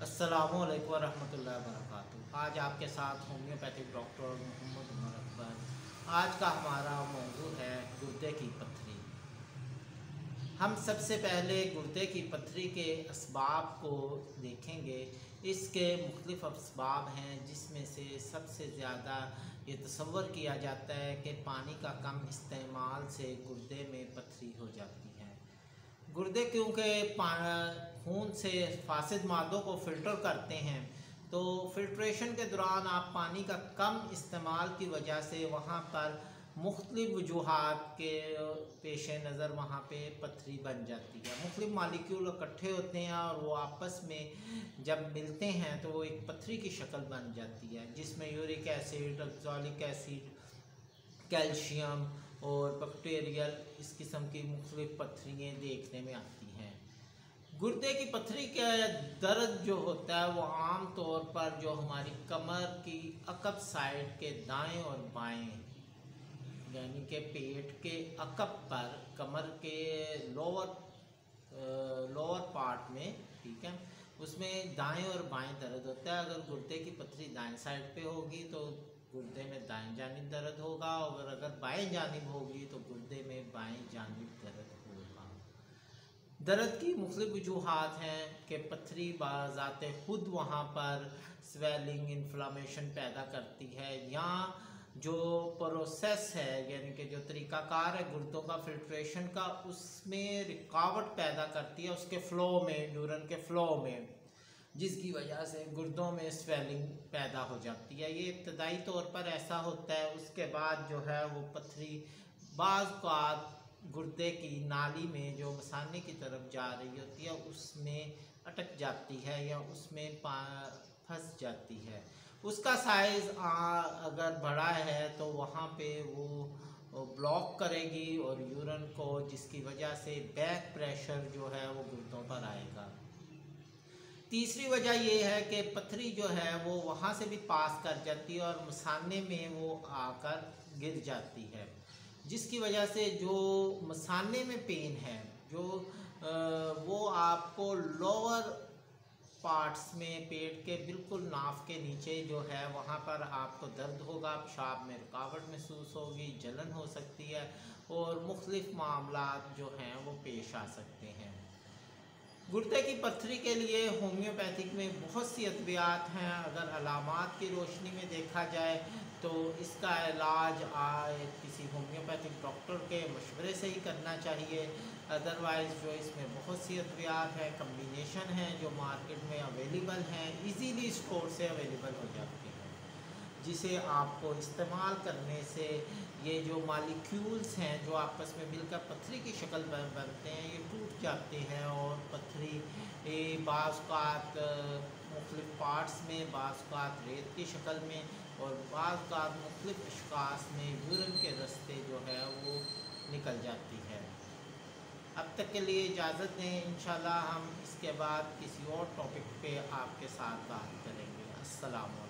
अस्सलामुअलैकुम वरहमतुल्लाहि वबरकातुहू। आज आपके साथ होम्योपैथिक डॉक्टर मोहम्मद उमर अकबर। आज का हमारा मौजू है गुर्दे की पथरी। हम सबसे पहले गुर्दे की पथरी के असबाब को देखेंगे। इसके मुख्तलिफ़ असबाब हैं, जिसमें से सबसे ज़्यादा ये तसव्वुर किया जाता है कि पानी का कम इस्तेमाल से गुर्दे में पथरी हो जाती है। गुर्दे क्योंकि खून से फासिद मादों को फ़िल्टर करते हैं, तो फ़िल्ट्रेशन के दौरान आप पानी का कम इस्तेमाल की वजह से वहाँ पर मुख्तलिफ़ वजूहात के पेश नज़र वहाँ पे पथरी बन जाती है। मुख्तलिफ़ मालिक्यूल इकट्ठे होते हैं और वो आपस में जब मिलते हैं तो वो एक पथरी की शक्ल बन जाती है, जिसमें यूरिक एसिड, ऑक्ज़ैलिक एसिड, कैल्शियम और बैक्टीरियल इस किस्म की मुख्तलिफ़ पथरियाँ देखने में आती हैं। गुर्दे की पथरी का दर्द जो होता है वो आम तौर पर जो हमारी कमर की अकब साइड के दाएं और बाएं, यानी कि पेट के अकब पर कमर के लोअर पार्ट में, ठीक है, उसमें दाएं और बाएं दर्द होता है। अगर गुर्दे की पथरी दाएं साइड पे होगी तो गुर्दे में दाएं जानिब दर्द होगा, और अगर बाएं जानिब होगी तो गुर्दे में बाएं जानिब दर्द होगा। दर्द की मुख्तलिफ़ वजूहात हैं कि पथरी बाज़ाते खुद वहाँ पर स्वेलिंग, इन्फ्लामेशन पैदा करती है, या जो प्रोसेस है, यानी कि जो तरीक़ाकार है गुर्दों का फ़िल्ट्रेशन का, उसमें रुकावट पैदा करती है, उसके फ़्लो में, यूरिन के फ़्लो में, जिसकी वजह से गुर्दों में स्वेलिंग पैदा हो जाती है। ये इब्तदाई तौर पर ऐसा होता है। उसके बाद जो है वो पथरी बाज़ औक़ात गुर्दे की नाली में जो मसाने की तरफ जा रही होती है उसमें अटक जाती है या उसमें फंस जाती है। उसका साइज़ अगर बड़ा है तो वहाँ पे वो ब्लॉक करेगी और यूरिन को, जिसकी वजह से बैक प्रेशर जो है वो गुर्दों पर आएगा। तीसरी वजह ये है कि पथरी जो है वो वहाँ से भी पास कर जाती है और मसाने में वो आकर गिर जाती है, जिसकी वजह से जो मसाने में पेन है वो आपको लोअर पार्ट्स में, पेट के बिल्कुल नाफ के नीचे जो है वहाँ पर आपको दर्द होगा, पेशाब में रुकावट महसूस होगी, जलन हो सकती है और मुख्तलिफ़ मामलात जो हैं वो पेश आ सकते हैं। गुर्दे की पथरी के लिए होम्योपैथिक में बहुत सी अद्वियात हैं। अगर अलामात की रोशनी में देखा जाए तो इसका इलाज किसी होम्योपैथिक डॉक्टर के मशवरे से ही करना चाहिए। अदरवाइज़ जो इसमें बहुत सी अद्वियात हैं, कम्बिनेशन हैं जो मार्केट में अवेलेबल हैं, इजीली स्टोर से अवेलेबल हो जाती हैं, जिसे आपको इस्तेमाल करने से ये जो मालिक्यूल्स हैं जो आपस में मिलकर पथरी की शक्ल बनते हैं, ये टूट जाते हैं और पथरी बाज़ औक़ात मुख्तलिफ़ पार्ट्स में, बाज़ औक़ात रेत की शक्ल में और बाज़ औक़ात मुख्तलिफ़ अशख़ास में यूरिन के रास्ते जो है वो निकल जाती है। अब तक के लिए इजाज़त दें। इंशाल्लाह हम इसके बाद किसी और टॉपिक पे आपके साथ बात करेंगे। अस्सलाम वालेकुम।